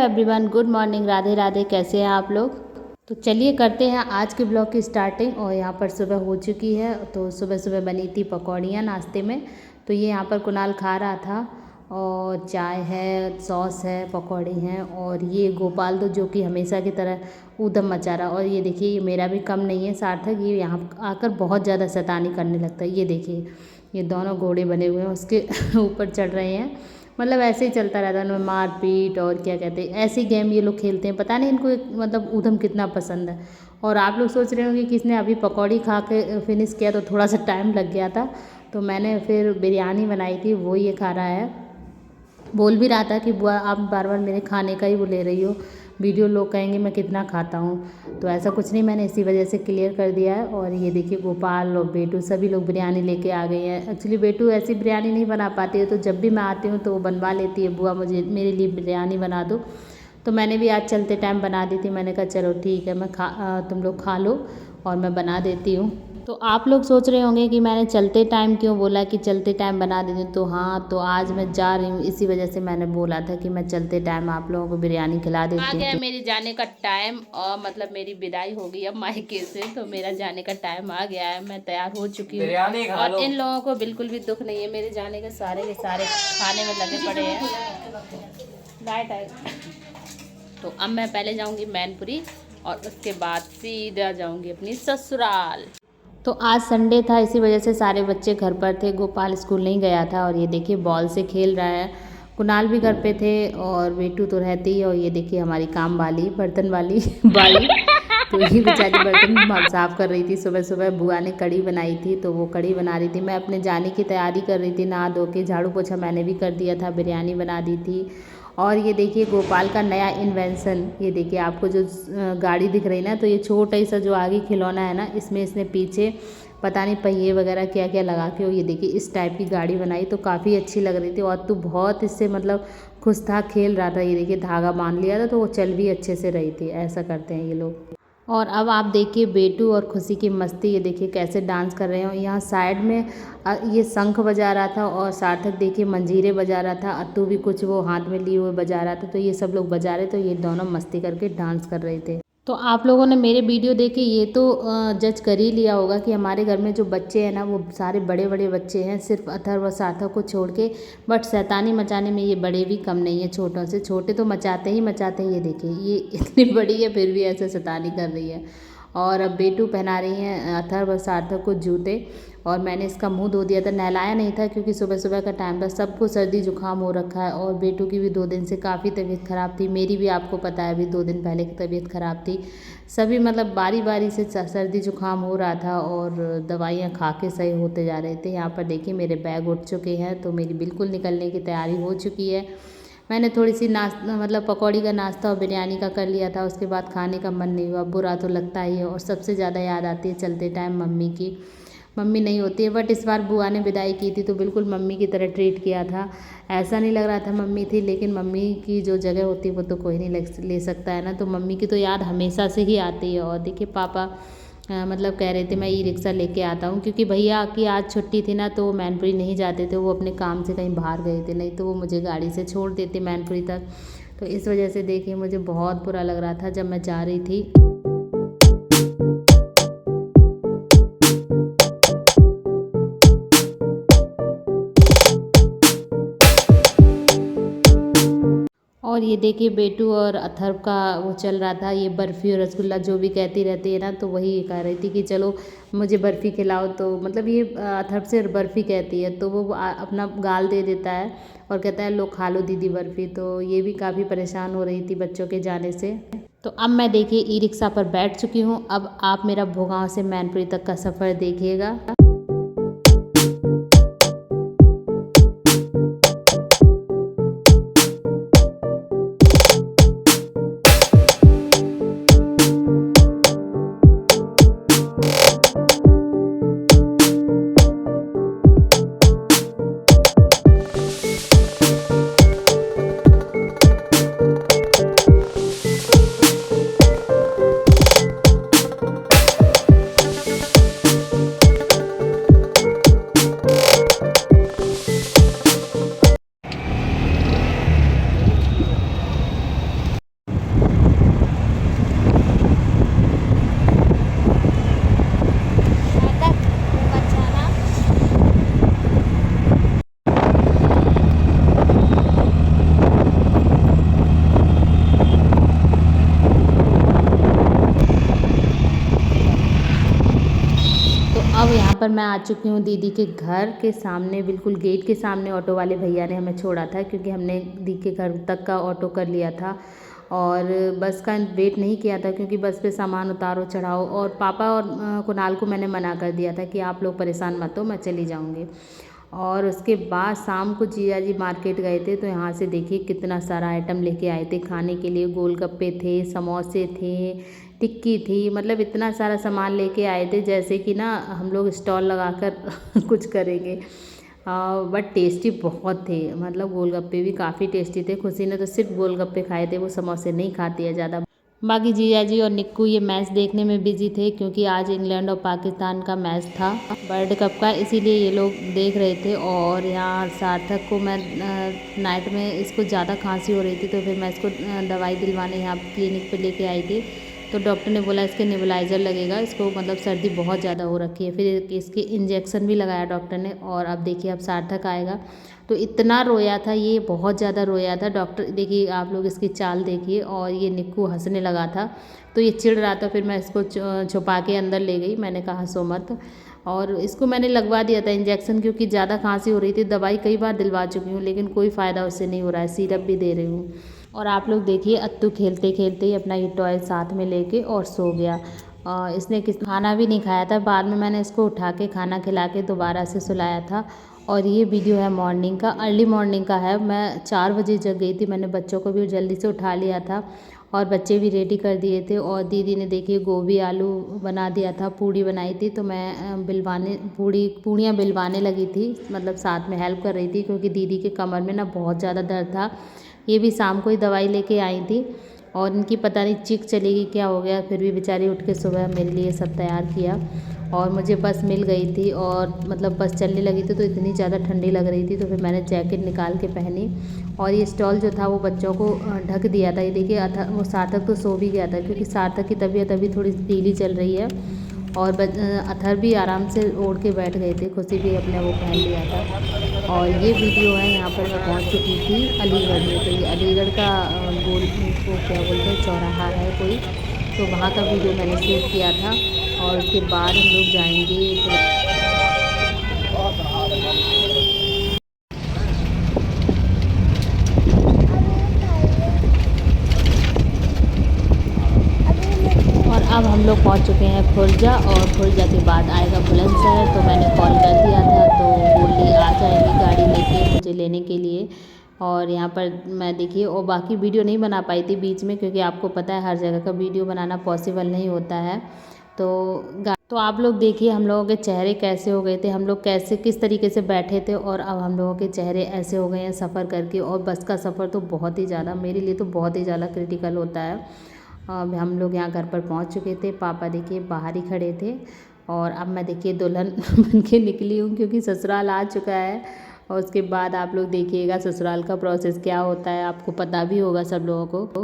Everyone, good morning, Radhe Radhe. कैसे हैं आप लोग? तो चलिए करते हैं आज के ब्लॉग की स्टार्टिंग। और यहाँ पर सुबह हो चुकी है, तो सुबह सुबह बनी थी पकौड़ियाँ नाश्ते में। तो ये यहाँ पर कुणाल खा रहा था, और चाय है, सॉस है, पकौड़े हैं। और ये गोपाल तो जो कि हमेशा की तरह ऊधम मचा रहा। और ये देखिए, ये मेरा भी कम नहीं है सार्थक, ये यहाँ आकर बहुत ज़्यादा शैतानी करने लगता है। ये देखिए, ये दोनों घोड़े बने हुए हैं, उसके ऊपर चढ़ रहे हैं। मतलब ऐसे ही चलता रहता है, उनमें मारपीट और क्या कहते हैं, ऐसे ही गेम ये लोग खेलते हैं। पता नहीं इनको मतलब ऊधम कितना पसंद है। और आप लोग सोच रहे होंगे कि किसने अभी पकौड़ी खा के फिनिश किया, तो थोड़ा सा टाइम लग गया था। तो मैंने फिर बिरयानी बनाई थी, वो ये खा रहा है। बोल भी रहा था कि बुआ आप बार बार मेरे खाने का ही वो ले रही हो, वीडियो लोग कहेंगे मैं कितना खाता हूँ। तो ऐसा कुछ नहीं, मैंने इसी वजह से क्लियर कर दिया है। और ये देखिए, गोपाल और बेटू सभी लोग बिरयानी लेके आ गए हैं। एक्चुअली बेटू ऐसी बिरयानी नहीं बना पाती है, तो जब भी मैं आती हूँ तो वो बनवा लेती है, बुआ मुझे मेरे लिए बिरयानी बना दो। तो मैंने भी आज चलते टाइम बना दी थी। मैंने कहा चलो ठीक है, तुम लोग खा लो और मैं बना देती हूँ। तो आप लोग सोच रहे होंगे कि मैंने चलते टाइम क्यों बोला कि चलते टाइम बना देती हूँ। तो हाँ, तो आज मैं जा रही हूँ, इसी वजह से मैंने बोला था कि मैं चलते टाइम आप लोगों को बिरयानी खिला देती हूँ। आ गया मेरे जाने का टाइम, और मतलब मेरी विदाई हो गई अब मायके से, तो मेरा जाने का टाइम आ गया है। मैं तैयार हो चुकी हूँ, और इन लोगों को बिल्कुल भी दुख नहीं है मेरे जाने के सारे खाने में लगे पड़े हैं। लाइट आए। तो अब मैं पहले जाऊँगी मैनपुरी, और उसके बाद सीधा जाऊँगी अपनी ससुराल। तो आज संडे था, इसी वजह से सारे बच्चे घर पर थे। गोपाल स्कूल नहीं गया था, और ये देखिए बॉल से खेल रहा है। कुणाल भी घर पे थे, और बेटू तो रहती है। और ये देखिए हमारी काम वाली, बर्तन वाली बाई, तो ये बेचारी बर्तन साफ़ कर रही थी। सुबह सुबह बुआ ने कढ़ी बनाई थी, तो वो कढ़ी बना रही थी। मैं अपने जाने की तैयारी कर रही थी, नहा धो के, झाड़ू पोछा मैंने भी कर दिया था, बिरयानी बना दी थी। और ये देखिए गोपाल का नया इन्वेंशन, ये देखिए आपको जो गाड़ी दिख रही ना, तो ये छोटा ही सा जो आगे खिलौना है ना, इसमें इसने पीछे पता नहीं पहिए वगैरह क्या क्या लगा के, ये देखिए इस टाइप की गाड़ी बनाई। तो काफ़ी अच्छी लग रही थी, और तो बहुत इससे मतलब खुश था, खेल रहा था। ये देखिए धागा बांध लिया था, तो वो चल भी अच्छे से रही थी। ऐसा करते हैं ये लोग। और अब आप देखिए बेटू और खुशी की मस्ती, ये देखिए कैसे डांस कर रहे हो। यहाँ साइड में ये शंख बजा रहा था, और सार्थक देखिए मंजीरे बजा रहा था। अत्तू भी कुछ वो हाथ में लिए हुए बजा रहा था। तो ये सब लोग बजा रहे, तो ये दोनों मस्ती करके डांस कर रहे थे। तो आप लोगों ने मेरे वीडियो देखे, ये तो जज कर ही लिया होगा कि हमारे घर में जो बच्चे हैं ना, वो सारे बड़े बड़े बच्चे हैं, सिर्फ अथर्व व सार्थक को छोड़ के। बट शैतानी मचाने में ये बड़े भी कम नहीं है छोटों से। छोटे तो मचाते ही मचाते हैं। ये देखिए, ये इतनी बड़ी है फिर भी ऐसे शैतानी कर रही है। और अब बेटू पहना रही हैं अथर्व व सार्थक को जूते। और मैंने इसका मुंह धो दिया था, नहलाया नहीं था क्योंकि सुबह सुबह का टाइम था। सबको सर्दी जुकाम हो रखा है, और बेटू की भी 2 दिन से काफ़ी तबीयत ख़राब थी। मेरी भी आपको पता है अभी 2 दिन पहले की तबीयत ख़राब थी। सभी मतलब बारी बारी से सर्दी जुकाम हो रहा था, और दवाइयाँ खा के सही होते जा रहे थे। यहाँ पर देखिए मेरे बैग उठ चुके हैं, तो मेरी बिल्कुल निकलने की तैयारी हो चुकी है। मैंने थोड़ी सी नाश्ता मतलब पकौड़ी का नाश्ता और बिरयानी का कर लिया था, उसके बाद खाने का मन नहीं हुआ। बुरा तो लगता ही है, और सबसे ज़्यादा याद आती है चलते टाइम मम्मी की। मम्मी नहीं होती है, बट इस बार बुआ ने विदाई की थी, तो बिल्कुल मम्मी की तरह ट्रीट किया था। ऐसा नहीं लग रहा था मम्मी थी, लेकिन मम्मी की जो जगह होती है वो तो कोई नहीं ले सकता है ना। तो मम्मी की तो याद हमेशा से ही आती है। और देखिए पापा मतलब कह रहे थे मैं ई रिक्शा लेके आता हूँ, क्योंकि भैया की आज छुट्टी थी ना, तो वो मैनपुरी नहीं जाते थे, वो अपने काम से कहीं बाहर गए थे। नहीं तो वो मुझे गाड़ी से छोड़ देते मैनपुरी तक। तो इस वजह से देखिए मुझे बहुत बुरा लग रहा था जब मैं जा रही थी। और ये देखिए बेटू और अथर्व का वो चल रहा था, ये बर्फ़ी और रसगुल्ला जो भी कहती रहती है ना, तो वही कह रही थी कि चलो मुझे बर्फ़ी खिलाओ। तो मतलब ये अथर्व से बर्फ़ी कहती है, तो वो अपना गाल दे देता है और कहता है लो खा लो दीदी बर्फ़ी। तो ये भी काफ़ी परेशान हो रही थी बच्चों के जाने से। तो अब मैं देखिए ई रिक्शा पर बैठ चुकी हूँ। अब आप मेरा भोगांव से मैनपुरी तक का सफ़र देखिएगा। पर मैं आ चुकी हूँ दीदी के घर के सामने, बिल्कुल गेट के सामने ऑटो वाले भैया ने हमें छोड़ा था, क्योंकि हमने दीदी के घर तक का ऑटो कर लिया था और बस का वेट नहीं किया था, क्योंकि बस पे सामान उतारो चढ़ाओ। और पापा और कुणाल को मैंने मना कर दिया था कि आप लोग परेशान मत हो, मैं चली जाऊँगी। और उसके बाद शाम को जीजा जी मार्केट गए थे, तो यहाँ से देखिए कितना सारा आइटम लेके आए थे खाने के लिए। गोलगप्पे थे, समोसे थे, टिक्की थी, मतलब इतना सारा सामान लेके आए थे जैसे कि ना हम लोग स्टॉल लगाकर कुछ करेंगे। बट टेस्टी बहुत थे, मतलब गोलगप्पे भी काफ़ी टेस्टी थे। खुशी ने तो सिर्फ गोलगप्पे खाए थे, वो समोसे नहीं खाती है ज़्यादा। बाकी जीजा जी और निक्कू ये मैच देखने में बिजी थे, क्योंकि आज इंग्लैंड और पाकिस्तान का मैच था वर्ल्ड कप का, इसीलिए ये लोग देख रहे थे। और यहाँ सार्थक को मैं नाइट में इसको ज़्यादा खांसी हो रही थी, तो फिर मैं इसको दवाई दिलवाने यहाँ क्लिनिक पे लेके आई थी। तो डॉक्टर ने बोला इसके नेबुलाइज़र लगेगा, इसको मतलब सर्दी बहुत ज़्यादा हो रखी है। फिर इसके इंजेक्शन भी लगाया डॉक्टर ने। और अब देखिए अब सार्थक आएगा, तो इतना रोया था ये, बहुत ज़्यादा रोया था। डॉक्टर देखिए आप लोग इसकी चाल देखिए। और ये निक्कू हंसने लगा था, तो ये चिढ़ रहा था, फिर मैं इसको छुपा के अंदर ले गई, मैंने कहा हंसो मत। और इसको मैंने लगवा दिया था इंजेक्शन, क्योंकि ज़्यादा खांसी हो रही थी। दवाई कई बार दिलवा चुकी हूँ, लेकिन कोई फ़ायदा उससे नहीं हो रहा है, सिरप भी दे रही हूँ। और आप लोग देखिए अत्तू खेलते खेलते ही अपना ये टॉय साथ में लेके और सो गया। इसने खाना भी नहीं खाया था, बाद में मैंने इसको उठा के खाना खिला के दोबारा से सुलाया था। और ये वीडियो है मॉर्निंग का, अर्ली मॉर्निंग का है। मैं 4 बजे जग गई थी, मैंने बच्चों को भी जल्दी से उठा लिया था और बच्चे भी रेडी कर दिए थे। और दीदी ने देखिए गोभी आलू बना दिया था, पूड़ी बनाई थी, तो मैं पूड़ियाँ बिलवाने लगी थी, मतलब साथ में हेल्प कर रही थी, क्योंकि दीदी के कमर में ना बहुत ज़्यादा दर्द था। ये भी शाम को ही दवाई लेके आई थी, और इनकी पता नहीं चिक चलेगी क्या हो गया, फिर भी बेचारी उठ के सुबह मेरे लिए सब तैयार किया। और मुझे बस मिल गई थी, और मतलब बस चलने लगी थी तो इतनी ज़्यादा ठंडी लग रही थी, तो फिर मैंने जैकेट निकाल के पहनी। और ये स्टॉल जो था वो बच्चों को ढक दिया था। ये देखिए वो सार्थक तो सो भी गया था, क्योंकि सार्थक की तबीयत अभी थोड़ी ढीली चल रही है। और अथर भी आराम से ओढ़ के बैठ गए थे, खुशी भी अपने वो पहन लिया था। और ये वीडियो है, यहाँ पर मैं पहुँच चुकी थी अलीगढ़ में। तो ये अलीगढ़ का गोल वो क्या बोलते हैं, चौराहा है कोई, तो वहाँ का वीडियो मैंने शूट किया था। और उसके बाद हम लोग जाएंगे अब हम लोग पहुंच चुके हैं खुर्जा, और खुर्जा के बाद आएगा बुलंदशहर। तो मैंने कॉल कर दिया था, तो बोली आ जाएगी गाड़ी लेके मुझे लेने के लिए। और यहाँ पर मैं देखिए, और बाकी वीडियो नहीं बना पाई थी बीच में, क्योंकि आपको पता है हर जगह का वीडियो बनाना पॉसिबल नहीं होता है। तो आप लोग देखिए हम लोगों के चेहरे कैसे हो गए थे, हम लोग कैसे किस तरीके से बैठे थे, और अब हम लोगों के चेहरे ऐसे हो गए हैं सफ़र करके। और बस का सफ़र तो बहुत ही ज़्यादा, मेरे लिए तो बहुत ही ज़्यादा क्रिटिकल होता है। अब हम लोग यहाँ घर पर पहुँच चुके थे, पापा देखिए बाहर ही खड़े थे। और अब मैं देखिए दुल्हन बन के निकली हूँ, क्योंकि ससुराल आ चुका है। और उसके बाद आप लोग देखिएगा ससुराल का प्रोसेस क्या होता है, आपको पता भी होगा सब लोगों को।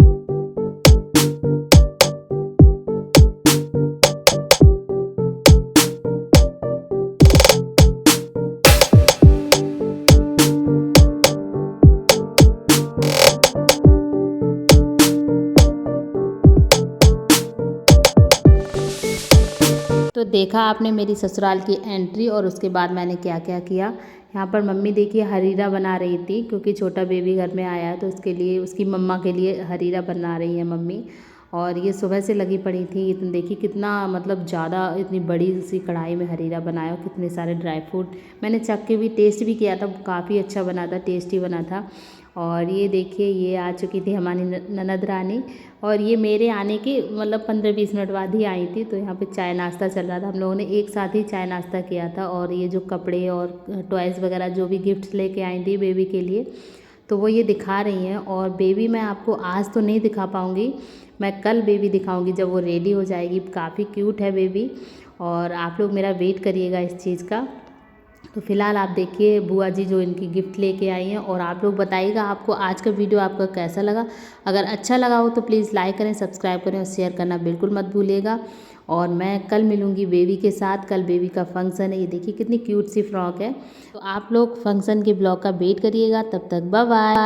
तो देखा आपने मेरी ससुराल की एंट्री, और उसके बाद मैंने क्या क्या किया। यहाँ पर मम्मी देखिए हरीरा बना रही थी, क्योंकि छोटा बेबी घर में आया है, तो उसके लिए उसकी मम्मा के लिए हरीरा बना रही है मम्मी। और ये सुबह से लगी पड़ी थी। इतनी देखिए कितना मतलब ज़्यादा इतनी बड़ी सी कढ़ाई में हरीरा बनाया, और कितने सारे ड्राई फ्रूट मैंने चख के भी टेस्ट भी किया था, काफ़ी अच्छा बना था, टेस्टी बना था। और ये देखिए ये आ चुकी थी हमारी ननद रानी, और ये मेरे आने के मतलब 15-20 मिनट बाद ही आई थी। तो यहाँ पे चाय नाश्ता चल रहा था, हम लोगों ने एक साथ ही चाय नाश्ता किया था। और ये जो कपड़े और टॉयज़ वगैरह जो भी गिफ्ट्स लेके आई थी बेबी के लिए, तो वो ये दिखा रही हैं। और बेबी मैं आपको आज तो नहीं दिखा पाऊँगी, मैं कल बेबी दिखाऊँगी जब वो रेडी हो जाएगी। काफ़ी क्यूट है बेबी, और आप लोग मेरा वेट करिएगा इस चीज़ का। तो फिलहाल आप देखिए बुआ जी जो इनकी गिफ्ट लेके आई हैं। और आप लोग बताइएगा आपको आज का वीडियो आपका कैसा लगा। अगर अच्छा लगा हो तो प्लीज़ लाइक करें, सब्सक्राइब करें और शेयर करना बिल्कुल मत भूलिएगा। और मैं कल मिलूँगी बेबी के साथ, कल बेबी का फंक्शन है। ये देखिए कितनी क्यूट सी फ्रॉक है। तो आप लोग फंक्शन के ब्लॉग का वेट करिएगा, तब तक बाय बाय।